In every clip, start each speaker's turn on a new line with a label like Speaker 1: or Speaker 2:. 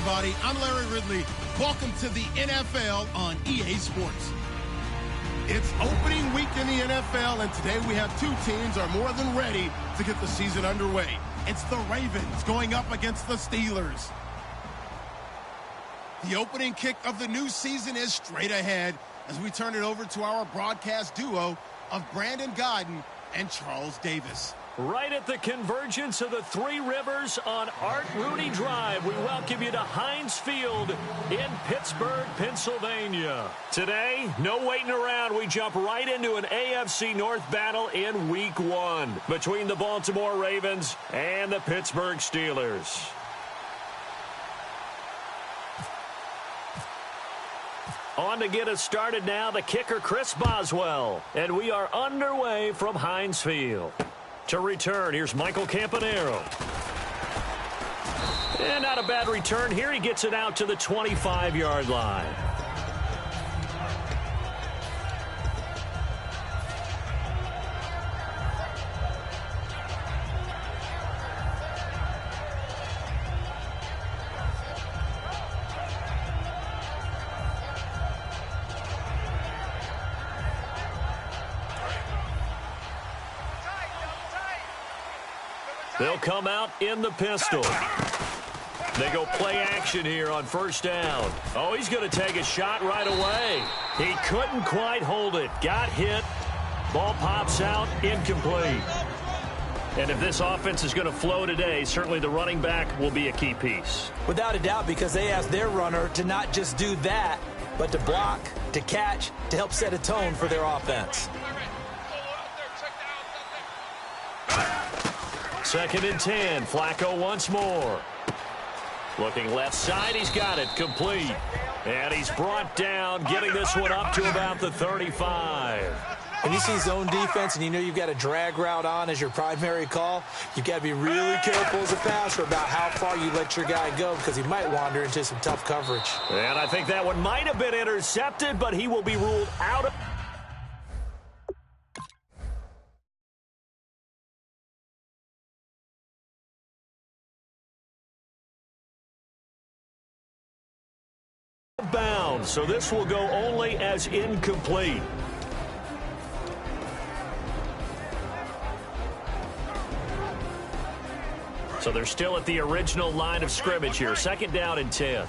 Speaker 1: everybody. I'm Larry Ridley. Welcome to the NFL on EA Sports. It's opening week in the NFL, and today we have two teams are more than ready to get the season underway. It's the Ravens going up against the Steelers. The opening kick of the new season is straight ahead as we turn it over to our broadcast duo of Brandon Godden and Charles Davis.
Speaker 2: Right at the convergence of the Three Rivers on Art Rooney Drive, we welcome you to Heinz Field in Pittsburgh, Pennsylvania. Today, no waiting around. We jump right into an AFC North battle in Week 1 between the Baltimore Ravens and the Pittsburgh Steelers. On to get us started now, the kicker, Chris Boswell. And we are underway from Heinz Field. To return, here's Michael Campanaro. And not a bad return here. He gets it out to the 25-yard line. They'll come out in the pistol. They go play action here on first down. Oh, he's going to take a shot right away. He couldn't quite hold it. Got hit. Ball pops out. Incomplete. And if this offense is going to flow today, certainly the running back will be a key piece.
Speaker 3: Without a doubt, because they asked their runner to not just do that, but to block, to catch, to help set a tone for their offense.
Speaker 2: Second and 10. Flacco once more. Looking left side. He's got it. Complete. And he's brought down, getting this one up to about the 35.
Speaker 3: When you see zone defense and you know you've got a drag route on as your primary call, you've got to be really careful as a passer about how far you let your guy go because he might wander into some tough coverage.
Speaker 2: And I think that one might have been intercepted, but he will be ruled out of bounds, so this will go only as incomplete. So they're still at the original line of scrimmage here. Second down and 10.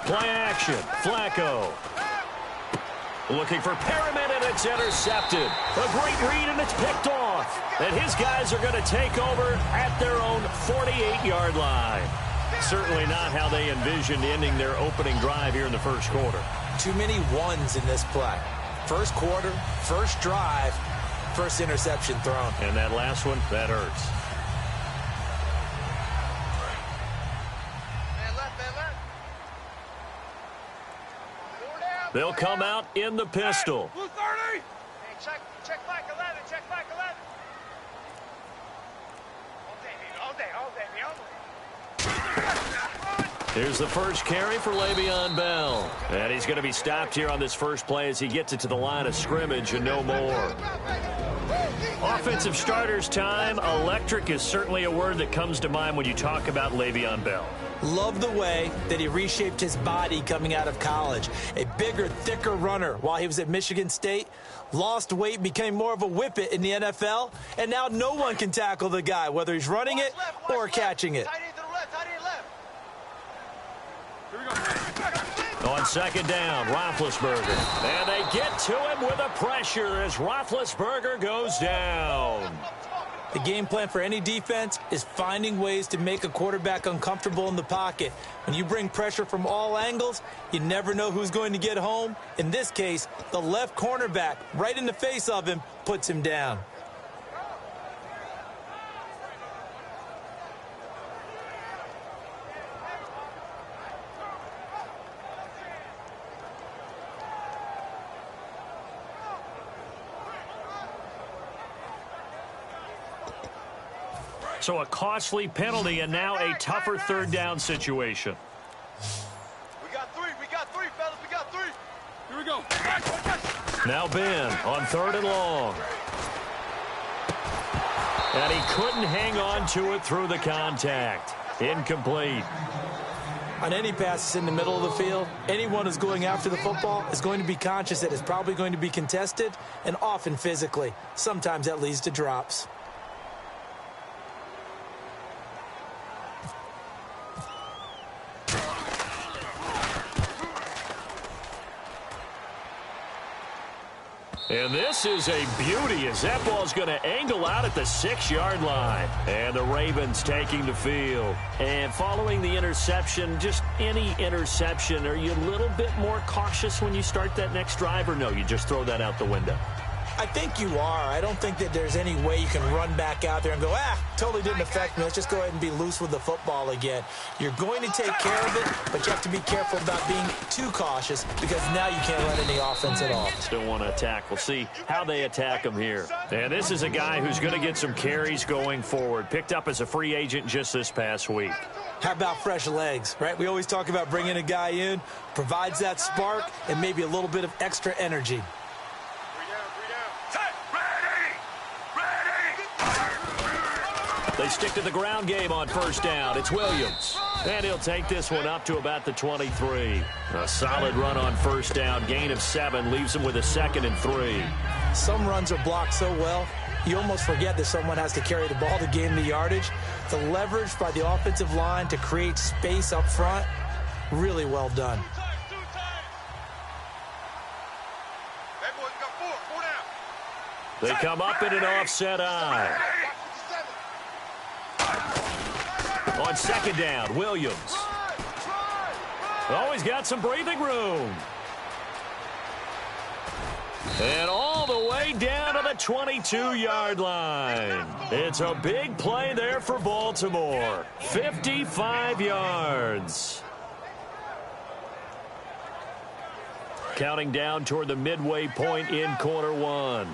Speaker 2: Play action. Flacco. Looking for Perriman, and it's intercepted. A great read, and it's picked off. And his guys are going to take over at their own 48-yard line. Certainly not how they envisioned ending their opening drive here in the first quarter.
Speaker 3: Too many ones in this play. First quarter, first drive, first interception thrown.
Speaker 2: And that last one, that hurts. They'll come out in the pistol.
Speaker 4: Blue 30. Hey, check back 11. Check back 11. All day.
Speaker 2: Here's the first carry for Le'Veon Bell. And he's going to be stopped here on this first play as he gets it to the line of scrimmage and no more. Offensive starters time. Electric is certainly a word that comes to mind when you talk about Le'Veon Bell.
Speaker 3: Love the way that he reshaped his body coming out of college. A bigger, thicker runner while he was at Michigan State. Lost weight, became more of a whippet in the NFL. And now no one can tackle the guy, whether he's running it or catching it.
Speaker 2: On second down, Roethlisberger. And they get to him with a pressure as Roethlisberger goes down.
Speaker 3: The game plan for any defense is finding ways to make a quarterback uncomfortable in the pocket. When you bring pressure from all angles, you never know who's going to get home. In this case, the left cornerback, right in the face of him, puts him down.
Speaker 2: So a costly penalty and now a tougher third down situation.
Speaker 4: We got three, fellas. We got three.
Speaker 5: Here we go.
Speaker 2: Now Ben on third and long. And he couldn't hang on to it through the contact. Incomplete.
Speaker 3: On any passes in the middle of the field, anyone who's going after the football is going to be conscious that it's probably going to be contested, and often physically. Sometimes that leads to drops.
Speaker 2: And this is a beauty as that ball's going to angle out at the 6-yard line. And the Ravens taking the field. And following the interception, just any interception, are you a little bit more cautious when you start that next drive, or no, you just throw that out the window?
Speaker 3: I think you are. I don't think that there's any way you can run back out there and go, totally didn't affect me. Let's just go ahead and be loose with the football again. You're going to take care of it, but you have to be careful about being too cautious because now you can't run any offense at all.
Speaker 2: Still want to attack. We'll see how they attack him here. And this is a guy who's going to get some carries going forward. Picked up as a free agent just this past week.
Speaker 3: How about fresh legs, right? We always talk about bringing a guy in, provides that spark, and maybe a little bit of extra energy.
Speaker 2: They stick to the ground game on first down. It's Williams. And he'll take this one up to about the 23. A solid run on first down. Gain of 7 leaves him with a 2nd and 3.
Speaker 3: Some runs are blocked so well, you almost forget that someone has to carry the ball to gain the yardage. The leverage by the offensive line to create space up front, really well done.
Speaker 2: They come up in an offset eye. On second down, Williams. Oh, he's got some breathing room. And all the way down to the 22-yard line. It's a big play there for Baltimore. 55 yards. Counting down toward the midway point in quarter one.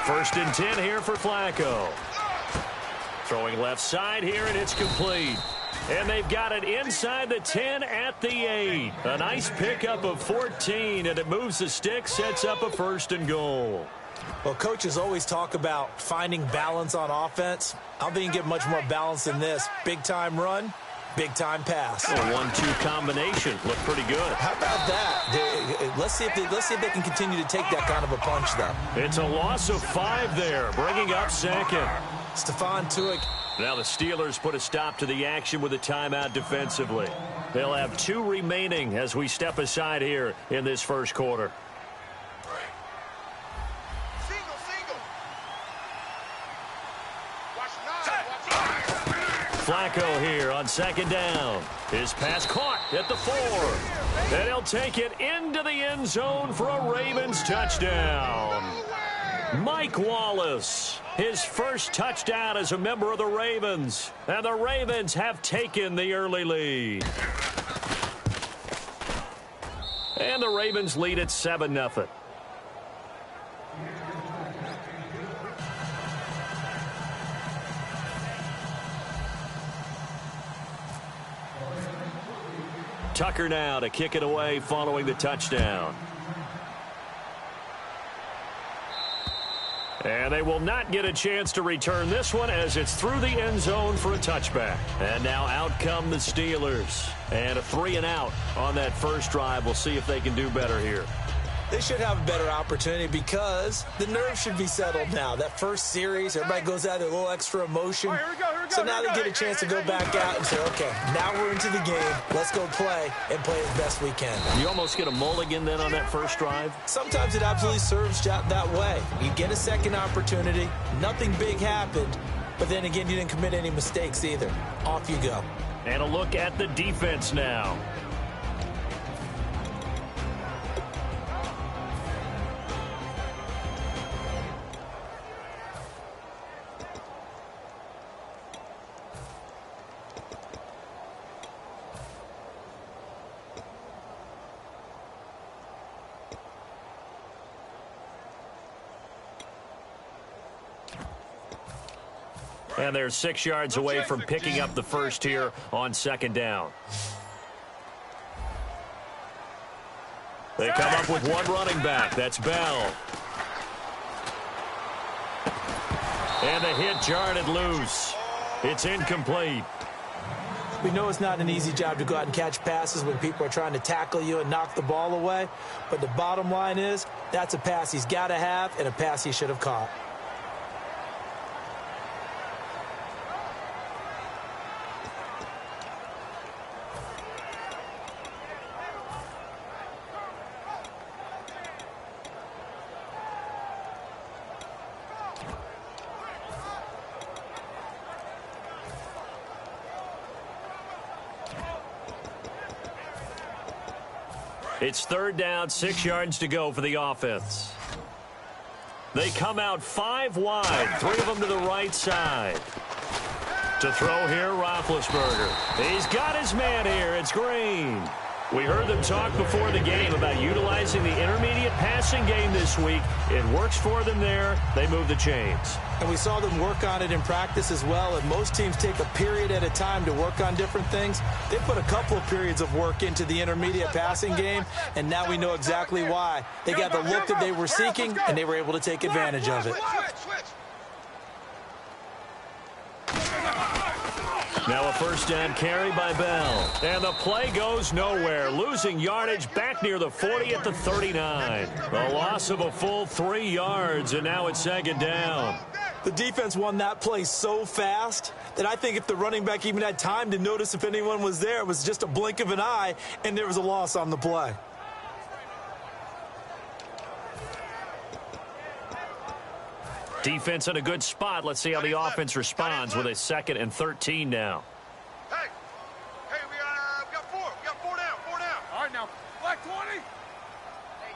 Speaker 2: First and 10 here for Flacco. Throwing left side here, and it's complete. And they've got it inside the 10 at the 8. A nice pickup of 14, and it moves the stick, sets up a 1st and goal.
Speaker 3: Well, coaches always talk about finding balance on offense. I don't think you can get much more balance than this. Big-time run, big-time pass.
Speaker 2: A 1-2 combination. Looked pretty good.
Speaker 3: How about that? Let's see if they can continue to take that kind of a punch, though.
Speaker 2: It's a loss of 5 there, bringing up 2nd.
Speaker 3: Stephon Tuitt.
Speaker 2: Now the Steelers put a stop to the action with a timeout defensively. They'll have 2 remaining as we step aside here in this first quarter. Flacco here on second down. His pass caught at the 4. And he'll take it into the end zone for a Ravens touchdown. Mike Wallace, his first touchdown as a member of the Ravens. And the Ravens have taken the early lead. And the Ravens lead at 7-0. Tucker now to kick it away following the touchdown. And they will not get a chance to return this one as it's through the end zone for a touchback. And now out come the Steelers. And a 3-and-out on that first drive. We'll see if they can do better here.
Speaker 3: They should have a better opportunity because the nerves should be settled now. That first series, everybody goes out there a little extra emotion. So now they get a chance to go back out and say, okay, now we're into the game. Let's go play and play as best we can.
Speaker 2: You almost get a mulligan then on that first drive?
Speaker 3: Sometimes it absolutely serves that way. You get a second opportunity. Nothing big happened. But then again, you didn't commit any mistakes either. Off you go.
Speaker 2: And a look at the defense now. And they're 6 yards away from picking up the first here on second down. They come up with one running back. That's Bell. And the hit jarred it loose. It's incomplete.
Speaker 3: We know it's not an easy job to go out and catch passes when people are trying to tackle you and knock the ball away. But the bottom line is, that's a pass he's got to have and a pass he should have caught.
Speaker 2: It's 3rd down, 6 yards to go for the offense. They come out 5 wide, 3 of them to the right side. To throw here, Roethlisberger. He's got his man here. It's Green. We heard them talk before the game about utilizing the intermediate passing game this week. It works for them there. They move the chains.
Speaker 3: And we saw them work on it in practice as well. And most teams take a period at a time to work on different things. They put a couple of periods of work into the intermediate passing game, and now we know exactly why. They got the look that they were seeking, and they were able to take advantage of it.
Speaker 2: Now a 1st down carry by Bell. And the play goes nowhere. Losing yardage back near the 40 at the 39. A loss of a full 3 yards, and now it's 2nd down.
Speaker 3: The defense won that play so fast that I think if the running back even had time to notice if anyone was there, it was just a blink of an eye, and there was a loss on the play.
Speaker 2: Defense in a good spot. Let's see how the offense responds with a 2nd and 13 now.
Speaker 4: Hey, we got 4. We got 4 down. 4 down. All right, now, black 20. Hey,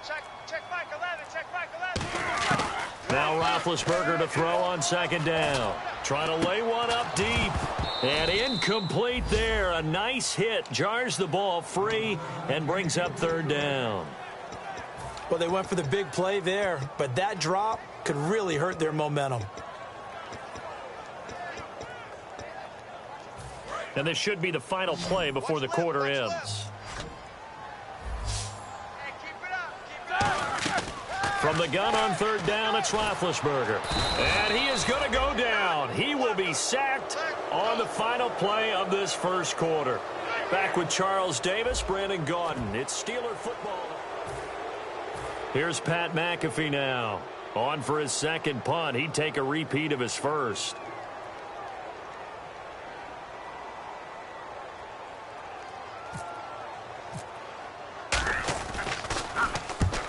Speaker 4: check back 11. Check back 11.
Speaker 2: Now Roethlisberger to throw on 2nd down. Trying to lay one up deep. And incomplete there. A nice hit. Jars the ball free and brings up 3rd down.
Speaker 3: Well, they went for the big play there, but that drop could really hurt their momentum.
Speaker 2: And this should be the final play before the quarter ends. From the gun on 3rd down, it's Roethlisberger. And he is going to go down. He will be sacked on the final play of this 1st quarter. Back with Charles Davis, Brandon Gaudin. It's Steeler football. Here's Pat McAfee now. On for his 2nd punt. He'd take a repeat of his 1st.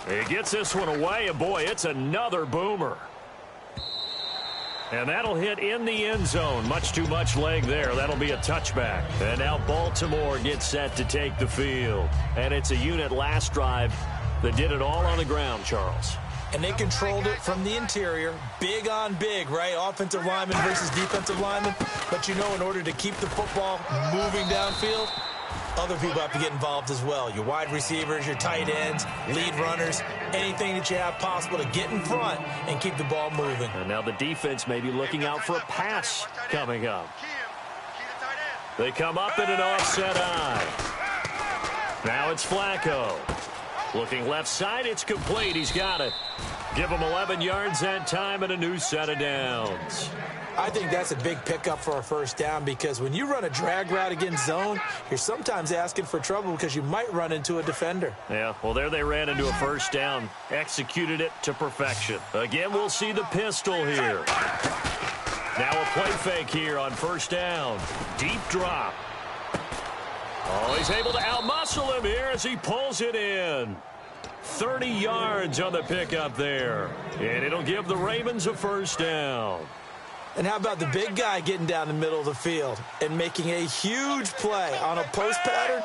Speaker 2: He gets this one away, and boy, it's another boomer. And that'll hit in the end zone. Much too much leg there. That'll be a touchback. And now Baltimore gets set to take the field. And it's a unit last drive that did it all on the ground, Charles.
Speaker 3: And they controlled it from the interior, big on big, right? Offensive lineman versus defensive lineman. But you know, in order to keep the football moving downfield, other people have to get involved as well. Your wide receivers, your tight ends, lead runners, anything that you have possible to get in front and keep the ball moving.
Speaker 2: And now the defense may be looking out for a pass coming up. They come up in an offset eye. Now it's Flacco. Looking left side, it's complete. He's got it. Give him 11 yards that time and a new set of downs.
Speaker 3: I think that's a big pickup for a 1st down because when you run a drag route against zone, you're sometimes asking for trouble because you might run into a defender.
Speaker 2: Yeah, well, there they ran into a 1st down. Executed it to perfection. Again, we'll see the pistol here. Now a play fake here on 1st down. Deep drop. Oh, he's able to outmuscle him here as he pulls it in. 30 yards on the pickup there. And it'll give the Ravens a 1st down.
Speaker 3: And how about the big guy getting down the middle of the field and making a huge play on a post pattern?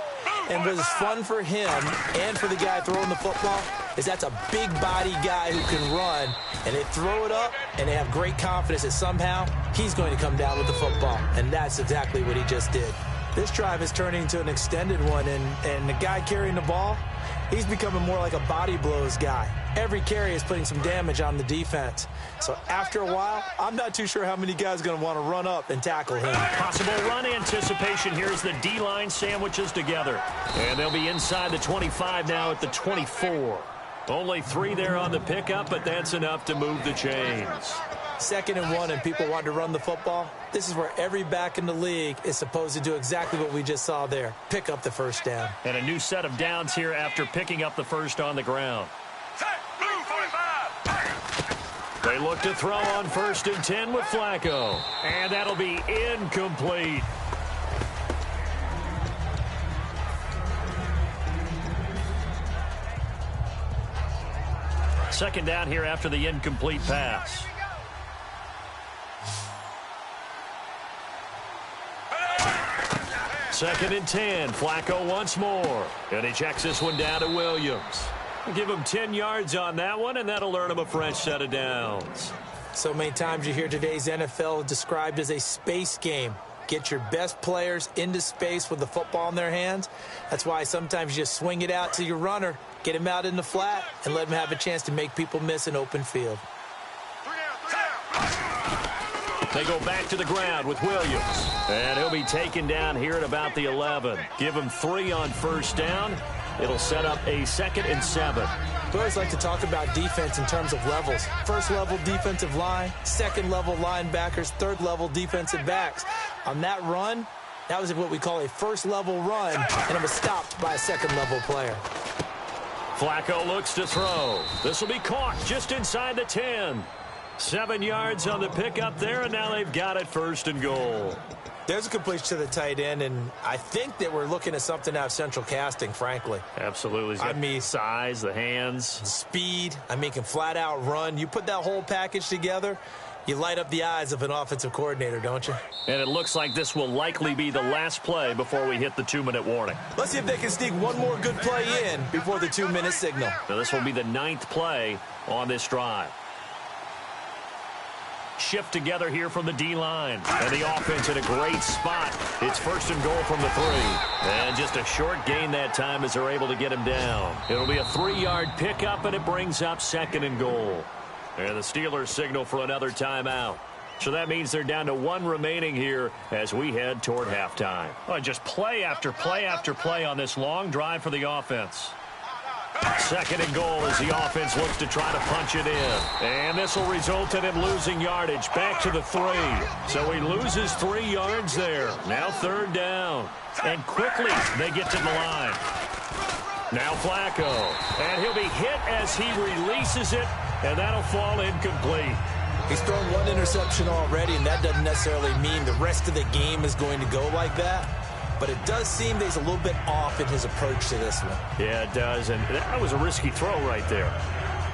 Speaker 3: And what is fun for him and for the guy throwing the football is that's a big body guy who can run. And they throw it up, and they have great confidence that somehow he's going to come down with the football. And that's exactly what he just did. This drive is turning into an extended one, and the guy carrying the ball, he's becoming more like a body blows guy. Every carry is putting some damage on the defense. So after a while, I'm not too sure how many guys are going to want to run up and tackle him.
Speaker 2: Possible run anticipation here as the D-line sandwiches together. And they'll be inside the 25 now at the 24. Only 3 there on the pickup, but that's enough to move the chains.
Speaker 3: 2nd and 1 and people want to run the football. This is where every back in the league is supposed to do exactly what we just saw there. Pick up the first down.
Speaker 2: And a new set of downs here after picking up the first on the ground. They look to throw on 1st and 10 with Flacco. And that'll be incomplete. Second down here after the incomplete pass. Second and 10. Flacco once more. And he checks this one down to Williams. Give him 10 yards on that one, and that'll earn him a fresh set of downs.
Speaker 3: So many times you hear today's NFL described as a space game. Get your best players into space with the football in their hands. That's why sometimes you just swing it out to your runner, get him out in the flat, and let him have a chance to make people miss an open field.
Speaker 2: They go back to the ground with Williams. And he'll be taken down here at about the 11. Give him 3 on 1st down. It'll set up a 2nd and 7.
Speaker 3: We always like to talk about defense in terms of levels. 1st level defensive line, 2nd level linebackers, 3rd level defensive backs. On that run, that was what we call a 1st level run, and it was stopped by a 2nd level player.
Speaker 2: Flacco looks to throw. This will be caught just inside the 10. 7 yards on the pickup there, and now they've got it 1st and goal.
Speaker 3: There's a completion to the tight end, and I think that we're looking at something out of Central Casting, frankly.
Speaker 2: Absolutely. He's got size, the hands.
Speaker 3: Speed. Can flat out run. You put that whole package together, you light up the eyes of an offensive coordinator, don't you?
Speaker 2: And it looks like this will likely be the last play before we hit the 2-minute warning.
Speaker 3: Let's see if they can sneak one more good play in before the 2-minute signal.
Speaker 2: Now this will be the 9th play on this drive. Shift together here from the D-line. And the offense in a great spot. It's 1st and goal from the 3. And just a short gain that time as they're able to get him down. It'll be a 3-yard pickup, and it brings up 2nd and goal. And the Steelers signal for another timeout. So that means they're down to 1 remaining here as we head toward halftime. Just play after play after play on this long drive for the offense. 2nd and goal as the offense looks to try to punch it in. And this will result in him losing yardage back to the 3. So he loses 3 yards there. Now 3rd down. And quickly they get to the line. Now Flacco. And he'll be hit as he releases it. And that'll fall incomplete.
Speaker 3: He's thrown 1 interception already, and that doesn't necessarily mean the rest of the game is going to go like that. But it does seem that he's a little bit off in his approach to this one.
Speaker 2: Yeah, it does. And that was a risky throw right there.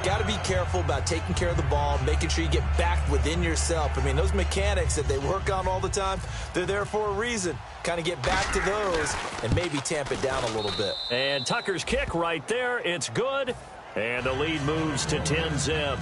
Speaker 3: Got to be careful about taking care of the ball, making sure you get back within yourself. Those mechanics that they work on all the time, they're there for a reason. Kind of get back to those and maybe tamp it down a little bit.
Speaker 2: And Tucker's kick right there. It's good. And the lead moves to 10-zip.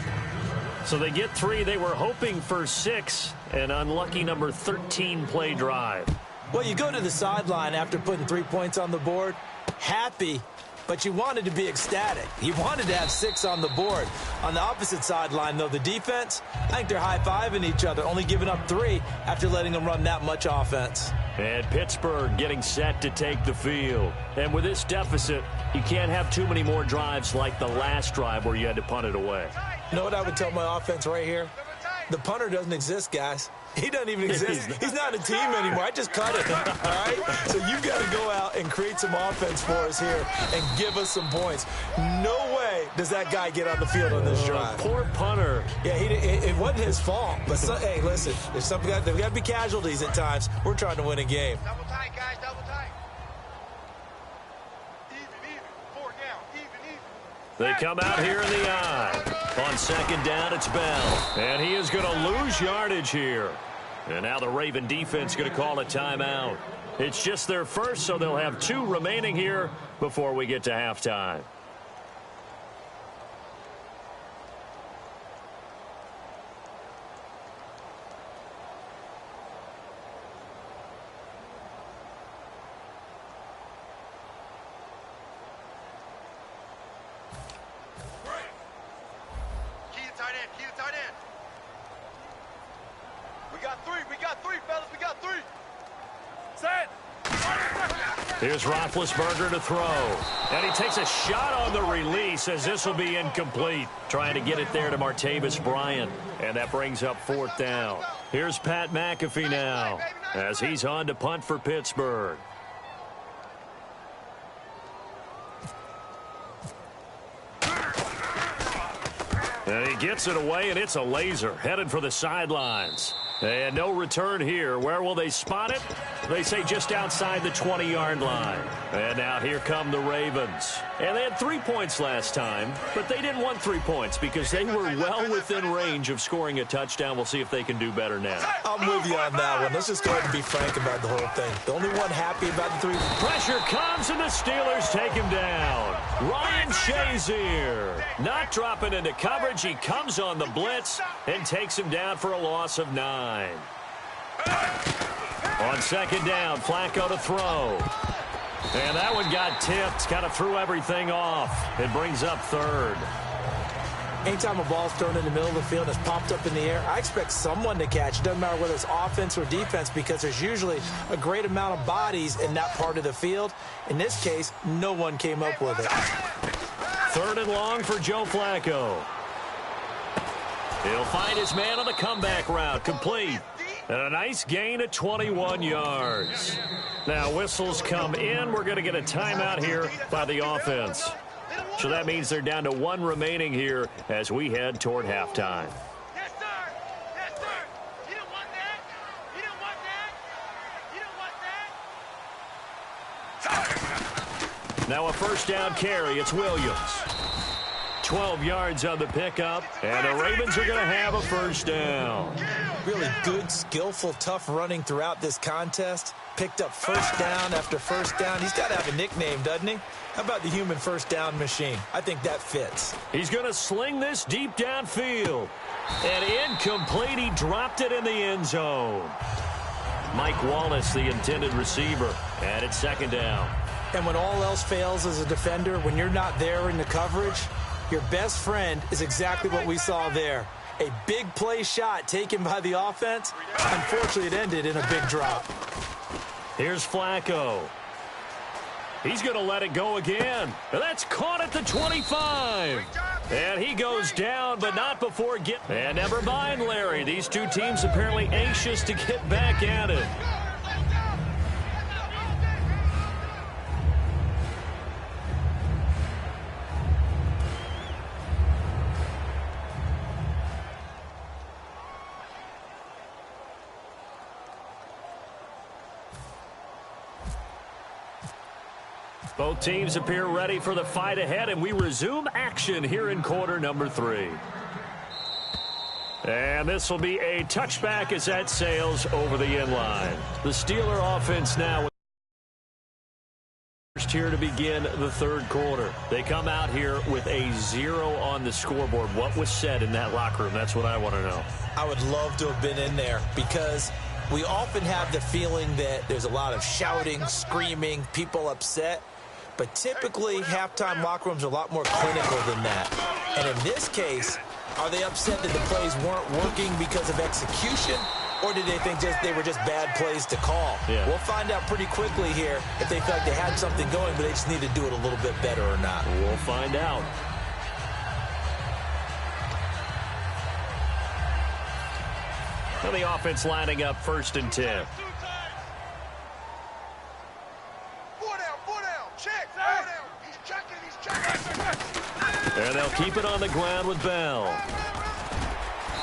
Speaker 2: So they get 3. They were hoping for 6. An unlucky number 13 play drive.
Speaker 3: Well, you go to the sideline after putting 3 points on the board, happy, but you wanted to be ecstatic. You wanted to have 6 on the board. On the opposite sideline, though, the defense, I think they're high-fiving each other, only giving up 3 after letting them run that much offense.
Speaker 2: And Pittsburgh getting set to take the field. And with this deficit, you can't have too many more drives like the last drive where you had to punt it away.
Speaker 3: You know what I would tell my offense right here? The punter doesn't exist, guys. He doesn't even exist. He's not a team anymore. I just cut it, all right? So you've got to go out and create some offense for us here and give us some points. No way does that guy get on the field on this drive.
Speaker 2: Poor punter.
Speaker 3: Yeah, it wasn't his fault. But, hey, listen, there's got to be casualties at times. We're trying to win a game.
Speaker 4: Double tight, guys, double tight. Even. 4 down, even.
Speaker 2: They come out here in the eye. On 2nd down, it's Bell. And he is going to lose yardage here. And now the Raven defense going to call a timeout. It's just their first, so they'll have 2 remaining here before we get to halftime.
Speaker 4: Key to tight end. We got 3, fellas. We got 3. Set.
Speaker 2: Here's Roethlisberger to throw. And he takes a shot on the release as this will be incomplete. Trying to get it there to Martavis Bryant. And that brings up 4th down. Here's Pat McAfee now as he's on to punt for Pittsburgh. And he gets it away, and it's a laser headed for the sidelines. And no return here. Where will they spot it? They say just outside the 20-yard line. And now here come the Ravens. And they had 3 points last time, but they didn't want 3 points because they were well within range of scoring a touchdown. We'll see if they can do better now.
Speaker 3: I'm with you on that one. Let's just go ahead and be frank about the whole thing. The only one happy about the 3.
Speaker 2: Pressure comes, and the Steelers take him down. Ryan Shazier not dropping into coverage. He comes on the blitz and takes him down for a loss of 9. On 2nd down, Flacco to throw. And that one got tipped, kind of threw everything off. It brings up 3rd.
Speaker 3: Anytime a ball's thrown in the middle of the field and it's popped up in the air, I expect someone to catch. It doesn't matter whether it's offense or defense because there's usually a great amount of bodies in that part of the field. In this case, no one came up with it.
Speaker 2: 3rd and long for Joe Flacco. He'll find his man on the comeback route, complete. And a nice gain of 21 yards. Now whistles come in. We're going to get a timeout here by the offense. So that means they're down to 1 remaining here as we head toward halftime.
Speaker 4: Yes, sir. Yes, sir. You don't want that. You don't want that. You don't want that.
Speaker 2: Now a 1st down carry. It's Williams. 12 yards on the pickup, and the Ravens are going to have a 1st down.
Speaker 3: Really good, skillful, tough running throughout this contest. Picked up 1st down after 1st down. He's got to have a nickname, doesn't he? How about the human 1st down machine? I think that fits.
Speaker 2: He's going to sling this deep downfield. And incomplete. He dropped it in the end zone. Mike Wallace, the intended receiver, and it's 2nd down.
Speaker 3: And when all else fails as a defender, when you're not there in the coverage, your best friend is exactly what we saw there. A big play shot taken by the offense. Unfortunately, it ended in a big drop.
Speaker 2: Here's Flacco. He's going to let it go again. And that's caught at the 25. And he goes down, but not before getting... And never mind, Larry. These two teams apparently anxious to get back at it. Both teams appear ready for the fight ahead, and we resume action here in quarter number 3. And this will be a touchback as that sails over the end line. The Steeler offense now first here to begin the 3rd quarter. They come out here with a 0 on the scoreboard. What was said in that locker room? That's what I want to know.
Speaker 3: I would love to have been in there because we often have the feeling that there's a lot of shouting, screaming, people upset. But typically, halftime locker rooms are a lot more clinical than that. And in this case, are they upset that the plays weren't working because of execution? Or did they think they were just bad plays to call?
Speaker 2: Yeah.
Speaker 3: We'll find out pretty quickly here if they felt like they had something going, but they just need to do it a little bit better or not.
Speaker 2: We'll find out. Well, the offense lining up 1st and 10. And they'll keep it on the ground with Bell.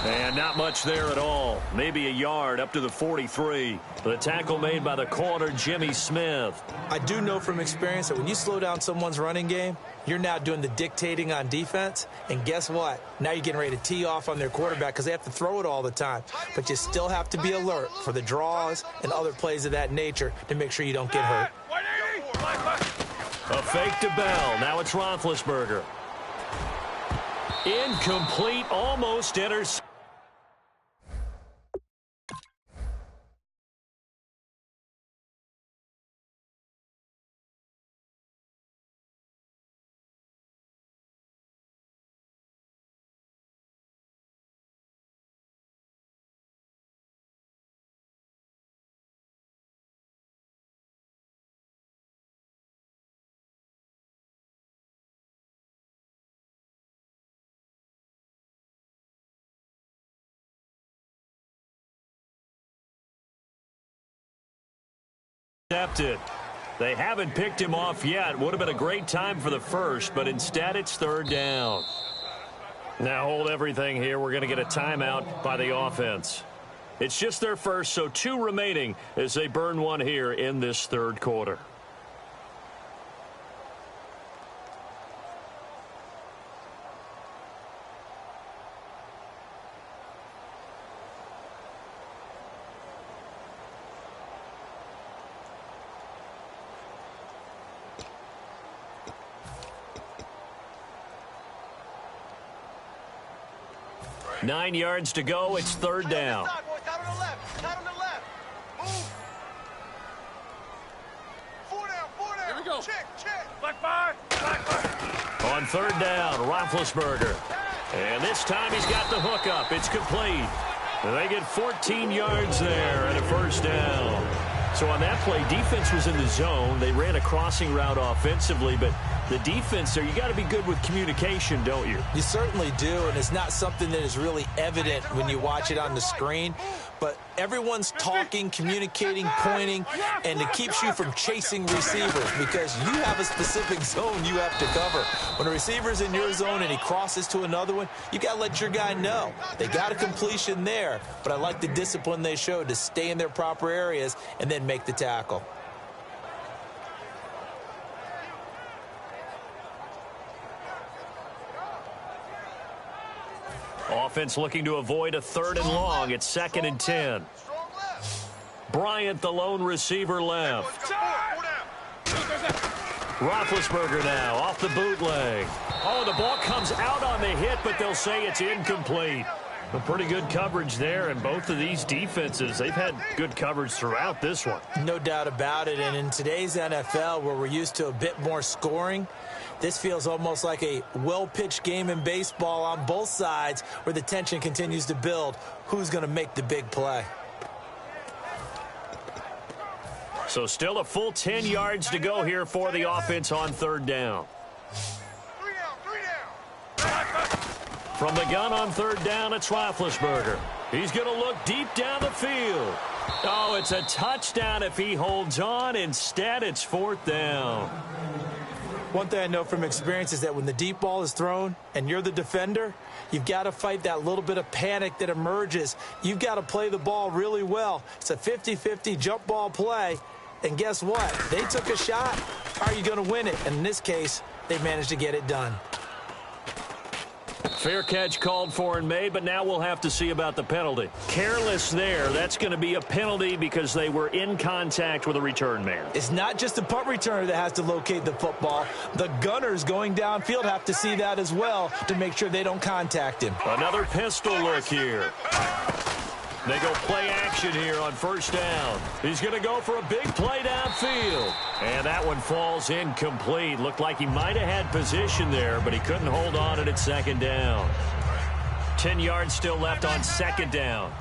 Speaker 2: And not much there at all. Maybe a yard up to the 43. The tackle made by the corner, Jimmy Smith.
Speaker 3: I do know from experience that when you slow down someone's running game, you're now doing the dictating on defense. And guess what? Now you're getting ready to tee off on their quarterback because they have to throw it all the time. But you still have to be alert for the draws and other plays of that nature to make sure you don't get hurt.
Speaker 2: A fake to Bell. Now it's Roethlisberger. Incomplete, almost intercepted. intercepted. They haven't picked him off yet. Would have been a great time for the first, but instead it's third down. Now hold everything here. We're going to get a timeout by the offense. It's just their first, so 2 remaining as they burn one here in this third quarter. Nine yards to go. It's third down.
Speaker 4: Out on the left. Out on the left. Move. 4 down. 4 down. Here we go. Check. Black bar.
Speaker 2: On third down, Roethlisberger. And this time he's got the hook up. It's complete. And they get 14 yards there and a first down. So on that play, defense was in the zone. They ran a crossing route offensively, but the defense there, you got to be good with communication, don't you?
Speaker 3: You certainly do, and it's not something that is really evident when you watch it on the screen. But everyone's talking, communicating, pointing, and it keeps you from chasing receivers because you have a specific zone you have to cover. When a receiver's in your zone and he crosses to another one, you got to let your guy know. They got a completion there, but I like the discipline they showed to stay in their proper areas and then make the tackle.
Speaker 2: Offense looking to avoid a third and long. It's 2nd and 10. Bryant, the lone receiver, left. Roethlisberger now off the bootleg. Oh, the ball comes out on the hit, but they'll say it's incomplete. A pretty good coverage there, and both of these defenses, they've had good coverage throughout this one.
Speaker 3: No doubt about it, and in today's NFL, where we're used to a bit more scoring, this feels almost like a well-pitched game in baseball on both sides where the tension continues to build. Who's going to make the big play?
Speaker 2: So still a full 10 yards to go here for the offense on third down.
Speaker 4: 3 down.
Speaker 2: From the gun on third down, it's Roethlisberger. He's going to look deep down the field. Oh, it's a touchdown if he holds on. Instead, it's 4th down.
Speaker 3: One thing I know from experience is that when the deep ball is thrown and you're the defender, you've got to fight that little bit of panic that emerges. You've got to play the ball really well. It's a 50-50 jump ball play. And guess what? They took a shot. Are you going to win it? And in this case, they managed to get it done.
Speaker 2: Fair catch called for and made, but now we'll have to see about the penalty. Careless there. That's going to be a penalty because they were in contact with a return man.
Speaker 3: It's not just the punt returner that has to locate the football. The gunners going downfield have to see that as well to make sure they don't contact him.
Speaker 2: Another pistol look here. They go play action here on first down. He's going to go for a big play downfield. And that one falls incomplete. Looked like he might have had position there, but he couldn't hold on at its 2nd down. 10 yards still left on 2nd down.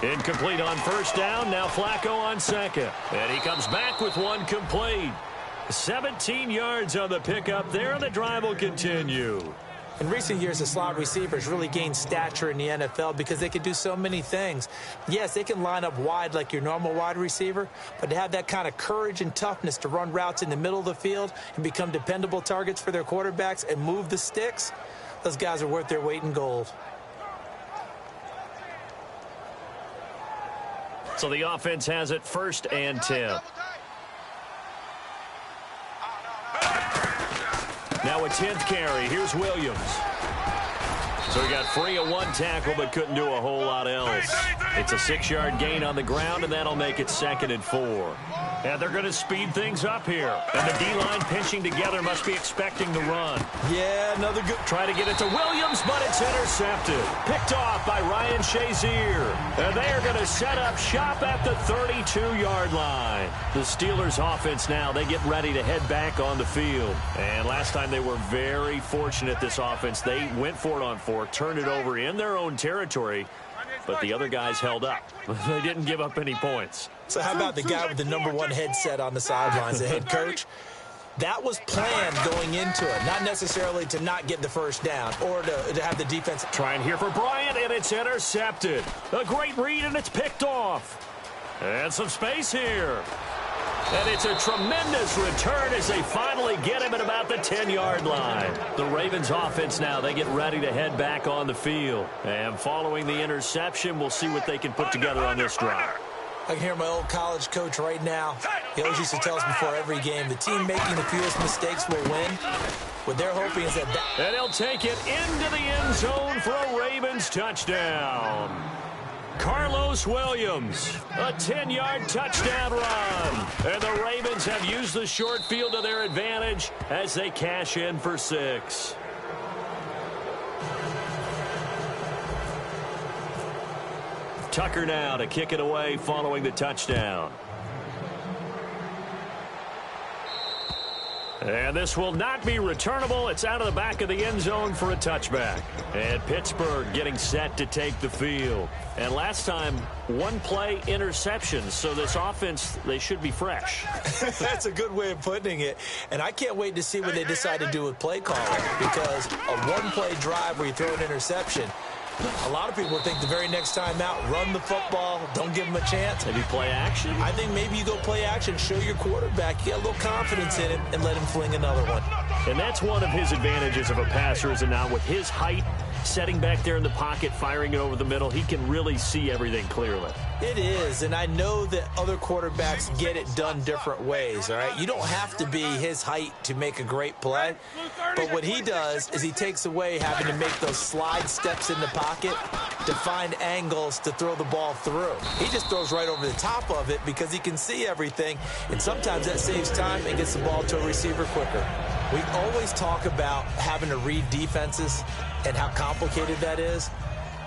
Speaker 2: Incomplete on first down. Now Flacco on 2nd. And he comes back with one complete. 17 yards on the pickup there, and the drive will continue.
Speaker 3: In recent years, the slot receivers really gained stature in the NFL because they can do so many things. Yes, they can line up wide like your normal wide receiver, but to have that kind of courage and toughness to run routes in the middle of the field and become dependable targets for their quarterbacks and move the sticks, those guys are worth their weight in gold.
Speaker 2: So the offense has it 1st and 10. Now a 10th carry. Here's Williams. So he got free of one tackle but couldn't do a whole lot else. It's a 6-yard gain on the ground, and that'll make it 2nd and 4. And they're going to speed things up here. And the D-line pinching together must be expecting the run.
Speaker 3: Yeah, another good...
Speaker 2: Try to get it to Williams, but it's intercepted. Picked off by Ryan Shazier. And they are going to set up shop at the 32-yard line. The Steelers offense now, they get ready to head back on the field. And last time they were very fortunate, this offense. They went for it on 4, turned it over in their own territory, but the other guys held up. They didn't give up any points.
Speaker 3: So how about the guy with the #1 headset on the sidelines, the head coach? That was planned going into it, not necessarily to not get the first down or to have the defense.
Speaker 2: Trying here for Bryant, and it's intercepted. A great read, and it's picked off. And some space here. And it's a tremendous return as they finally get him at about the 10-yard line. The Ravens offense now, they get ready to head back on the field. And following the interception, we'll see what they can put together on this drive.
Speaker 3: I can hear my old college coach right now. He always used to tell us before every game, the team making the fewest mistakes will win. What they're hoping is that...
Speaker 2: And he'll take it into the end zone for a Ravens touchdown. Carlos Williams, a 10-yard touchdown run. And the Ravens have used the short field to their advantage as they cash in for 6. Tucker now to kick it away following the touchdown. And this will not be returnable. It's out of the back of the end zone for a touchback. And Pittsburgh getting set to take the field. And last time, one play interception. So this offense, they should be fresh.
Speaker 3: That's a good way of putting it. And I can't wait to see what they decide to do with play calling. Because a one-play drive where you throw an interception, a lot of people think the very next time out, run the football, don't give them a chance.
Speaker 2: Maybe play action?
Speaker 3: I think maybe you go play action, show your quarterback, you get a little confidence in him, and let him fling another one.
Speaker 2: And that's one of his advantages of a passer, is it not? With his height, setting back there in the pocket, firing it over the middle, he can really see everything clearly.
Speaker 3: It is, and I know that other quarterbacks get it done different ways, all right? You don't have to be his height to make a great play, but what he does is he takes away having to make those slide steps in the pocket to find angles to throw the ball through. He just throws right over the top of it because he can see everything, and sometimes that saves time and gets the ball to a receiver quicker. We always talk about having to read defenses and how complicated that is.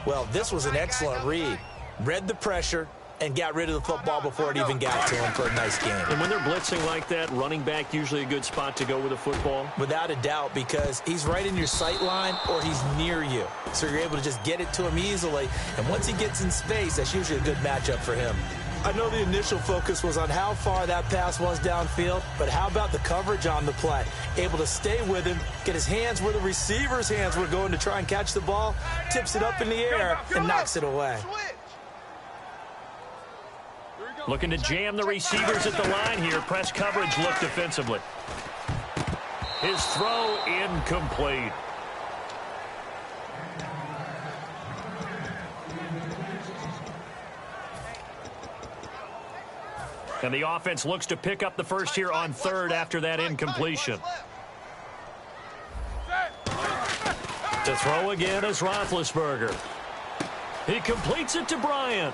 Speaker 3: Well, this was an excellent read. Read the pressure and got rid of the football before it even got to him for a nice game.
Speaker 2: And when they're blitzing like that, running back usually a good spot to go with the football?
Speaker 3: Without a doubt, because he's right in your sight line or he's near you. So you're able to just get it to him easily. And once he gets in space, that's usually a good matchup for him. I know the initial focus was on how far that pass was downfield, but how about the coverage on the play? Able to stay with him, get his hands where the receiver's hands were going to try and catch the ball, tips it up in the air, and knocks it away.
Speaker 2: Looking to jam the receivers at the line here. Press coverage look defensively. His throw incomplete. And the offense looks to pick up the first here on third after that incompletion. To throw again is Roethlisberger. He completes it to Bryant.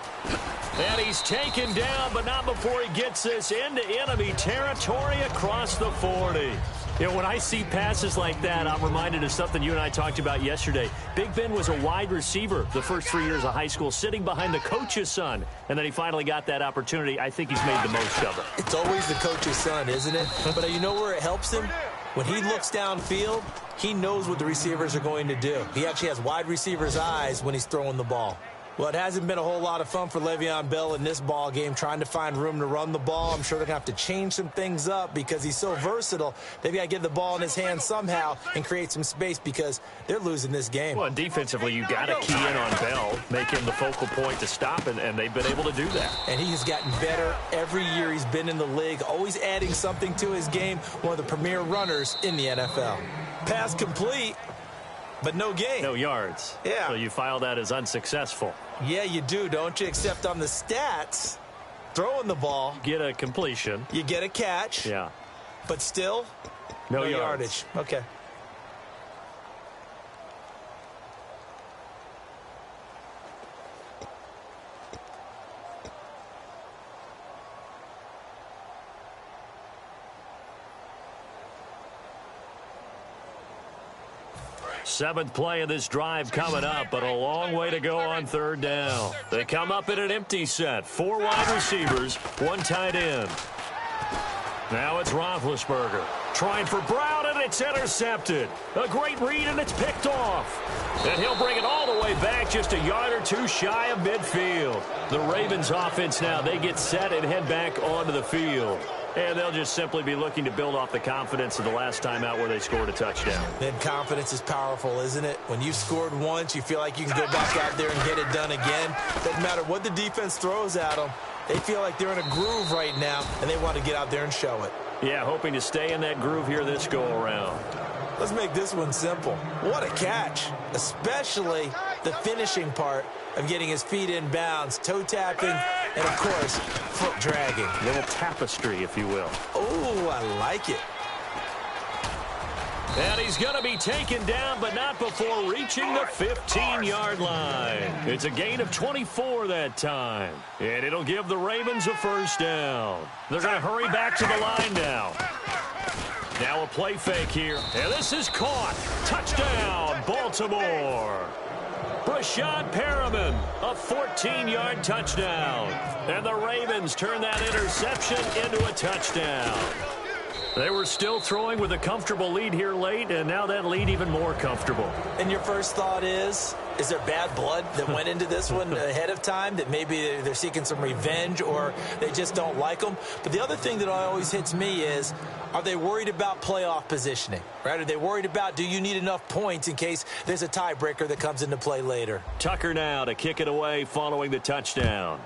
Speaker 2: And he's taken down, but not before he gets this into enemy territory across the 40. You know, when I see passes like that, I'm reminded of something you and I talked about yesterday. Big Ben was a wide receiver the first 3 years of high school, sitting behind the coach's son. And then he finally got that opportunity. I think he's made the most of it.
Speaker 3: It's always the coach's son, isn't it? But you know where it helps him? When he looks downfield, he knows what the receivers are going to do. He actually has wide receivers' eyes when he's throwing the ball. Well, it hasn't been a whole lot of fun for Le'Veon Bell in this ball game, trying to find room to run the ball. I'm sure they're going to have to change some things up because he's so versatile. They've got to get the ball in his hands somehow and create some space because they're losing this game.
Speaker 2: Well, defensively, you got to key in on Bell, make him the focal point to stop, and they've been able to do that.
Speaker 3: And he has gotten better every year he's been in the league, always adding something to his game, one of the premier runners in the NFL. Pass complete, but no gain.
Speaker 2: No yards.
Speaker 3: Yeah.
Speaker 2: So you file that as unsuccessful.
Speaker 3: Yeah, you do, don't you? Except on the stats, throwing the ball.
Speaker 2: Get a completion.
Speaker 3: You get a catch.
Speaker 2: Yeah.
Speaker 3: But still,
Speaker 2: no
Speaker 3: yardage. Okay.
Speaker 2: Seventh play of this drive coming up, but a long way to go on third down. They come up in an empty set. 4 wide receivers, 1 tight end. Now it's Roethlisberger trying for Brown, and it's intercepted. A great read, and it's picked off. And he'll bring it all the way back, just a yard or 2 shy of midfield. The Ravens offense now, they get set and head back onto the field. And they'll just simply be looking to build off the confidence of the last time out where they scored a touchdown.
Speaker 3: Then confidence is powerful, isn't it? When you've scored once, you feel like you can go back out there and get it done again. Doesn't matter what the defense throws at them. They feel like they're in a groove right now, and they want to get out there and show it.
Speaker 2: Yeah, hoping to stay in that groove here this go-around.
Speaker 3: Let's make this one simple. What a catch, especially the finishing part of getting his feet in bounds, toe tapping, and, of course, foot dragging.
Speaker 2: A little tapestry, if you will.
Speaker 3: Oh, I like it.
Speaker 2: And he's going to be taken down, but not before reaching the 15-yard line. It's a gain of 24 that time. And it'll give the Ravens a first down. They're going to hurry back to the line now. Now a play fake here. And this is caught. Touchdown, Baltimore. Brashad Perriman, a 14-yard touchdown. And the Ravens turn that interception into a touchdown. They were still throwing with a comfortable lead here late, and now that lead even more comfortable.
Speaker 3: And your first thought is there bad blood that went into this one ahead of time, that maybe they're seeking some revenge or they just don't like them? But the other thing that always hits me is, are they worried about playoff positioning? Right? Are they worried about, do you need enough points in case there's a tiebreaker that comes into play later?
Speaker 2: Tucker now to kick it away following the touchdown.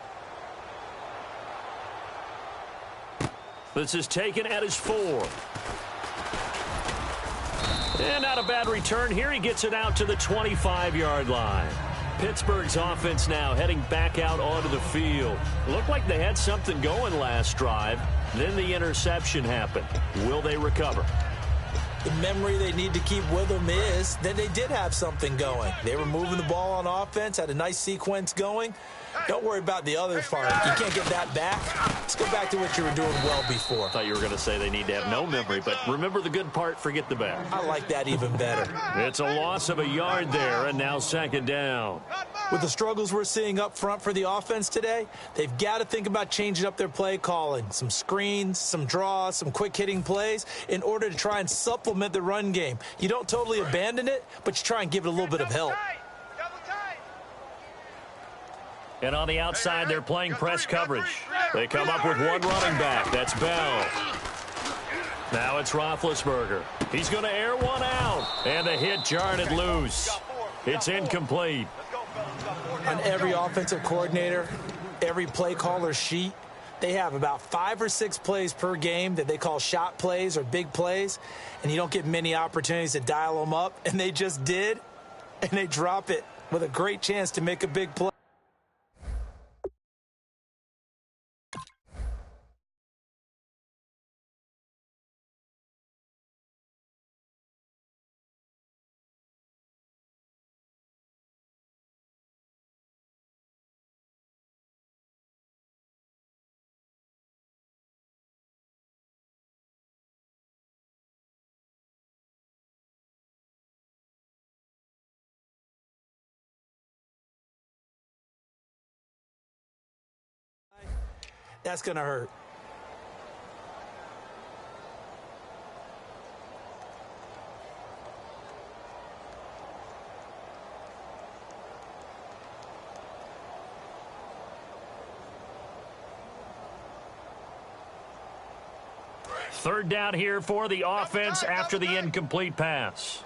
Speaker 2: This is taken at his 4. And not a bad return here. He gets it out to the 25-yard line. Pittsburgh's offense now heading back out onto the field. Looked like they had something going last drive. Then the interception happened. Will they recover?
Speaker 3: The memory they need to keep with them is that they did have something going. They were moving the ball on offense, had a nice sequence going. Don't worry about the other part. You can't get that back. Let's go back to what you were doing well before.
Speaker 2: I thought you were going to say they need to have no memory, but remember the good part, forget the bad.
Speaker 3: I like that even better.
Speaker 2: It's a loss of a yard there, and now second down.
Speaker 3: With the struggles we're seeing up front for the offense today, they've got to think about changing up their play calling. Some screens, some draws, some quick-hitting plays in order to try and supplement the run game. You don't totally abandon it, but you try and give it a little bit of help.
Speaker 2: And on the outside, they're playing press coverage. They come up with one running back. That's Bell. Now it's Roethlisberger. He's going to air one out. And the hit jarred it loose. It's incomplete.
Speaker 3: On every offensive coordinator, every play caller sheet, they have about 5 or 6 plays per game that they call shot plays or big plays. And you don't get many opportunities to dial them up. And they just did. And they drop it with a great chance to make a big play. That's going to hurt.
Speaker 2: Third down here for the offense after the incomplete pass.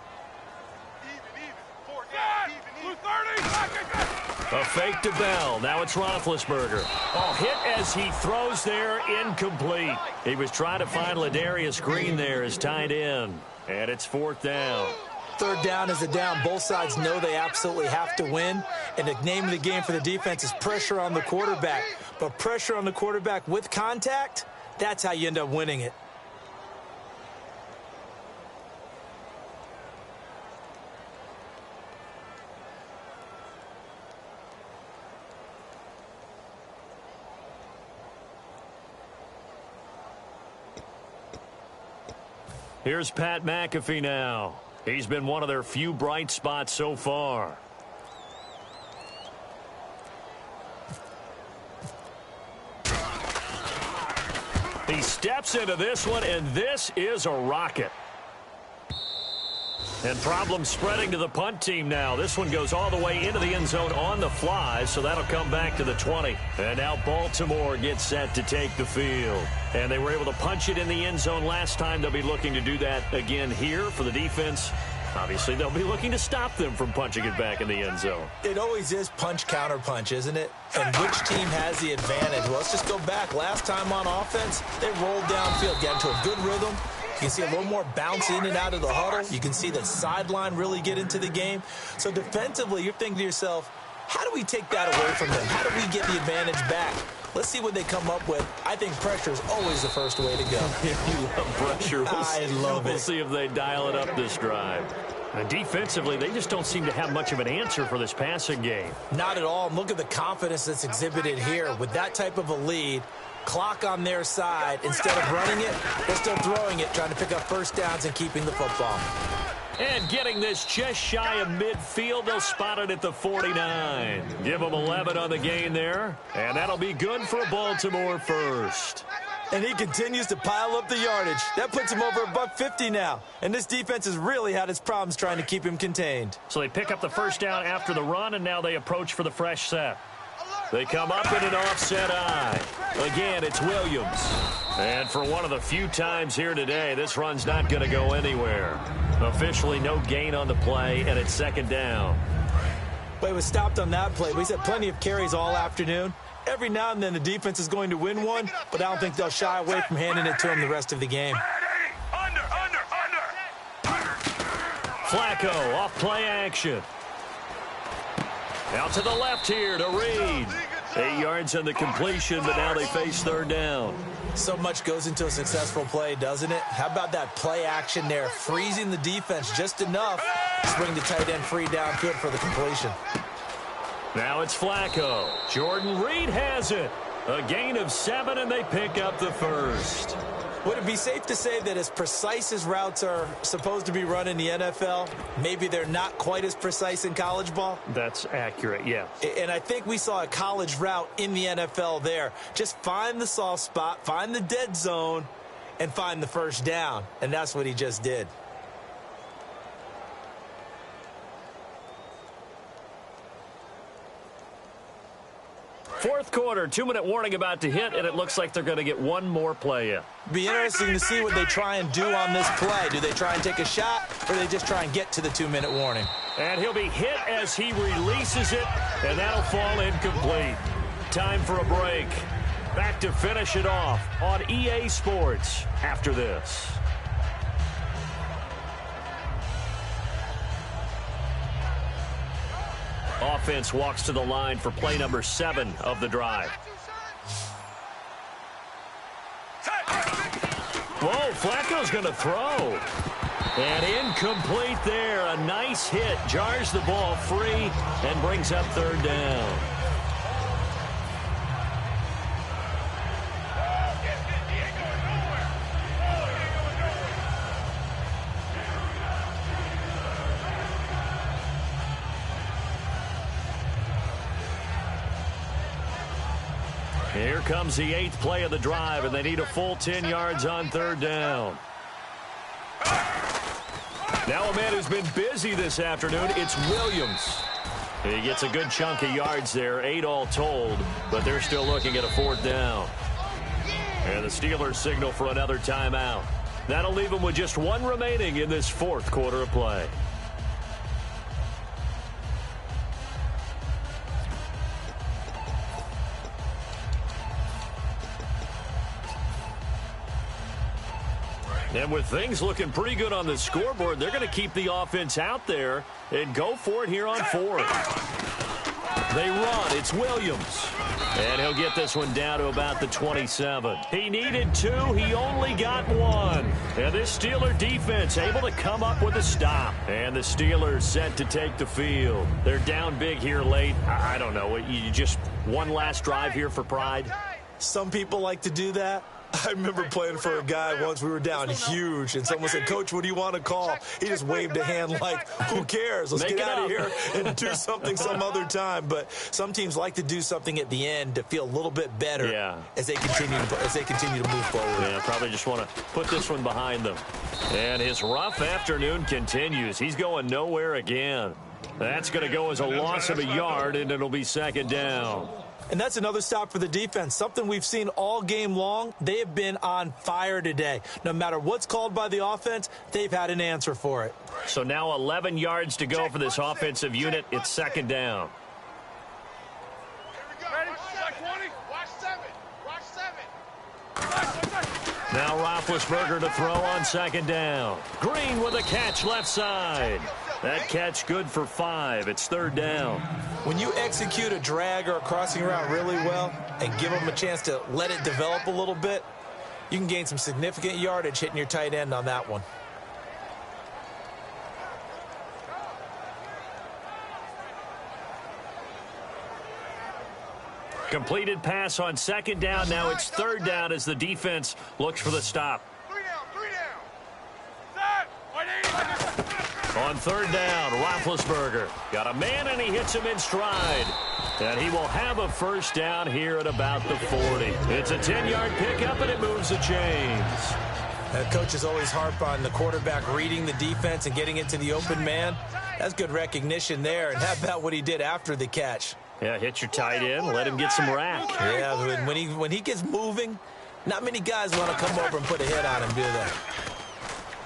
Speaker 2: A fake to Bell. Now it's Roethlisberger. Oh, hit as he throws there, incomplete. He was trying to find Ladarius Green there as tight end. And it's fourth down.
Speaker 3: Third down is a down. Both sides know they absolutely have to win. And the name of the game for the defense is pressure on the quarterback. But pressure on the quarterback with contact, that's how you end up winning it.
Speaker 2: Here's Pat McAfee now. He's been one of their few bright spots so far. He steps into this one, and this is a rocket. And problems spreading to the punt team now. This one goes all the way into the end zone on the fly, so that'll come back to the 20. And now Baltimore gets set to take the field. And they were able to punch it in the end zone last time. They'll be looking to do that again here for the defense. Obviously, they'll be looking to stop them from punching it back in the end zone.
Speaker 3: It always is punch-counter-punch, isn't it? And which team has the advantage? Well, let's just go back. Last time on offense, they rolled downfield, got into a good rhythm. You can see a little more bounce in and out of the huddle. You can see the sideline really get into the game. So defensively, you're thinking to yourself, how do we take that away from them? How do we get the advantage back? Let's see what they come up with. I think pressure is always the first way to go.
Speaker 2: You love pressure.
Speaker 3: I love it.
Speaker 2: We'll see if they dial it up this drive. And defensively, they just don't seem to have much of an answer for this passing game.
Speaker 3: Not at all. And look at the confidence that's exhibited here. With that type of a lead, clock on their side, instead of running it, they're still throwing it, trying to pick up first downs and keeping the football.
Speaker 2: And getting this just shy of midfield, they'll spot it at the 49. Give them 11 on the gain there, and that'll be good for a Baltimore first.
Speaker 3: And he continues to pile up the yardage. That puts him over $150 now. And this defense has really had its problems trying to keep him contained.
Speaker 2: So they pick up the first down after the run, and now they approach for the fresh set. They come up in an offset eye. Again, it's Williams. And for one of the few times here today, this run's not going to go anywhere. Officially no gain on the play, and it's second down.
Speaker 3: But he was stopped on that play. But he's had plenty of carries all afternoon. Every now and then the defense is going to win one, but I don't think they'll shy away from handing it to him the rest of the game.
Speaker 4: Under.
Speaker 2: Flacco off play action. Out to the left here to Reed. 8 yards on the completion, but now they face third down.
Speaker 3: So much goes into a successful play, doesn't it? How about that play action there, freezing the defense just enough to bring the tight end free downfield for the completion.
Speaker 2: Now it's Flacco. Jordan Reed has it. A gain of 7, and they pick up the first.
Speaker 3: Would it be safe to say that as precise as routes are supposed to be run in the NFL, maybe they're not quite as precise in college ball?
Speaker 2: That's accurate, yeah.
Speaker 3: And I think we saw a college route in the NFL there. Just find the soft spot, find the dead zone, and find the first down. And that's what he just did.
Speaker 2: Fourth quarter, 2-minute warning about to hit, and it looks like they're going to get one more play in.
Speaker 3: Be interesting to see what they try and do on this play. Do they try and take a shot, or do they just try and get to the 2-minute warning?
Speaker 2: And he'll be hit as he releases it, and that'll fall incomplete. Time for a break. Back to finish it off on EA Sports after this. Offense walks to the line for play number 7 of the drive. Whoa, Flacco's going to throw. And incomplete there. A nice hit. Jars the ball free and brings up third down. Here comes the 8th play of the drive, and they need a full 10 yards on third down. Now a man who's been busy this afternoon, it's Williams. He gets a good chunk of yards there, 8 all told, but they're still looking at a fourth down. And the Steelers signal for another timeout. That'll leave them with just 1 remaining in this fourth quarter of play. And with things looking pretty good on the scoreboard, they're going to keep the offense out there and go for it here on fourth. They run. It's Williams. And he'll get this one down to about the 27. He needed 2. He only got 1. And this Steeler defense able to come up with a stop. And the Steelers set to take the field. They're down big here late. I don't know. You just one last drive here for pride?
Speaker 3: Some people like to do that. I remember playing for a guy once. We were down huge, and someone said, "Coach, what do you want to call?" He just waved a hand like, "Who cares? Let's get out of here and do something some other time." But some teams like to do something at the end to feel a little bit better as they continue to move forward.
Speaker 2: Yeah, probably just want to put this one behind them. And his rough afternoon continues. He's going nowhere again. That's going to go as a loss of a yard, and it'll be second down.
Speaker 3: And that's another stop for the defense, something we've seen all game long. They have been on fire today. No matter what's called by the offense, they've had an answer for it.
Speaker 2: So now 11 yards to go for this offensive unit. It's second down.
Speaker 4: Ready? Watch 20. Watch 7. Watch 7.
Speaker 2: Now Roethlisberger to throw on second down. Green with a catch left side. That catch good for 5. It's third down.
Speaker 3: When you execute a drag or a crossing route really well and give them a chance to let it develop a little bit, you can gain some significant yardage hitting your tight end on that one.
Speaker 2: Completed pass on second down. Now it's third down as the defense looks for the stop.
Speaker 4: 3 down. 3 down. Set. 180.
Speaker 2: On third down, Roethlisberger got a man, and he hits him in stride. And he will have a first down here at about the 40. It's a 10-yard pickup, and it moves the chains.
Speaker 3: Coaches always harp on the quarterback reading the defense and getting it to the open man. That's good recognition there. And how about what he did after the catch?
Speaker 2: Yeah, hit your tight end, let him get some rack.
Speaker 3: Yeah, when he gets moving, not many guys want to come over and put a hit on him, do they?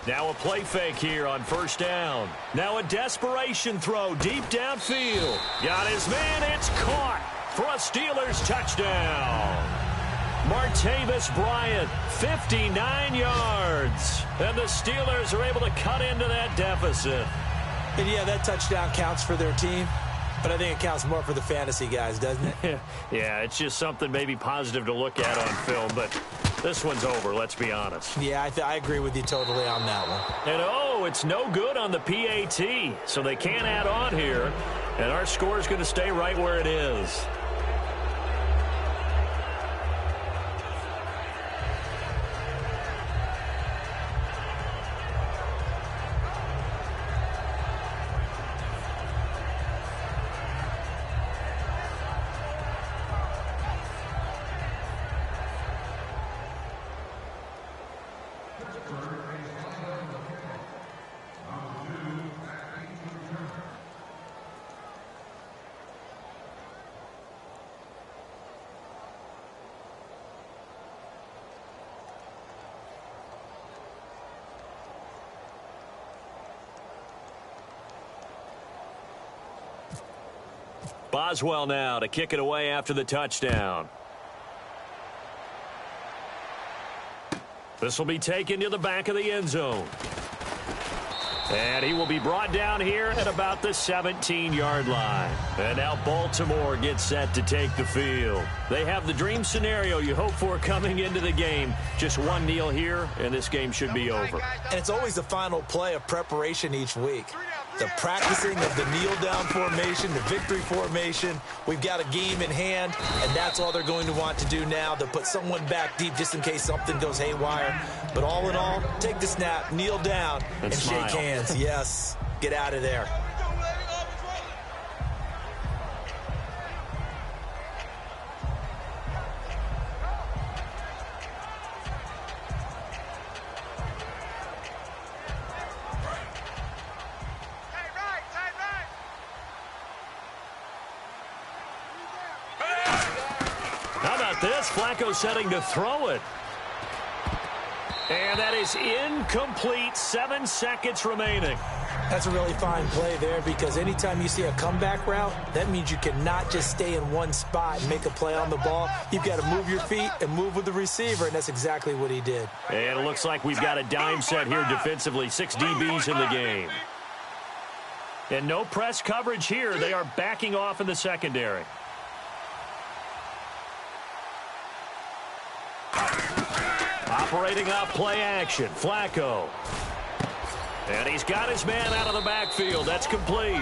Speaker 2: Now a play fake here on first down. Now a desperation throw deep downfield. Got his man. It's caught for a Steelers touchdown. Martavis Bryant, 59 yards. And the Steelers are able to cut into that deficit.
Speaker 3: And yeah, that touchdown counts for their team. But I think it counts more for the fantasy guys, doesn't it?
Speaker 2: Yeah, it's just something maybe positive to look at on film, but this one's over, let's be honest.
Speaker 3: Yeah, I agree with you totally on that one.
Speaker 2: And it's no good on the PAT, so they can't add on here, and our score is going to stay right where it is. Boswell now to kick it away after the touchdown. This will be taken to the back of the end zone. And he will be brought down here at about the 17-yard line. And now Baltimore gets set to take the field. They have the dream scenario you hope for coming into the game. Just one kneel here, and this game should be over.
Speaker 3: And it's always the final play of preparation each week. The practicing of the kneel-down formation, the victory formation. We've got a game in hand, and that's all they're going to want to do now, to put someone back deep just in case something goes haywire. But all in all, take the snap, kneel down, and shake hands. Yes, get out of there.
Speaker 2: How about this? Flacco setting to throw it. And that is incomplete. 7 seconds remaining.
Speaker 3: That's a really fine play there, because anytime you see a comeback route, that means you cannot just stay in one spot and make a play on the ball. You've got to move your feet and move with the receiver, and that's exactly what he did.
Speaker 2: And it looks like we've got a dime set here defensively. 6 DBs in the game. And no press coverage here. They are backing off in the secondary. Operating off play action, Flacco. And he's got his man out of the backfield. That's complete.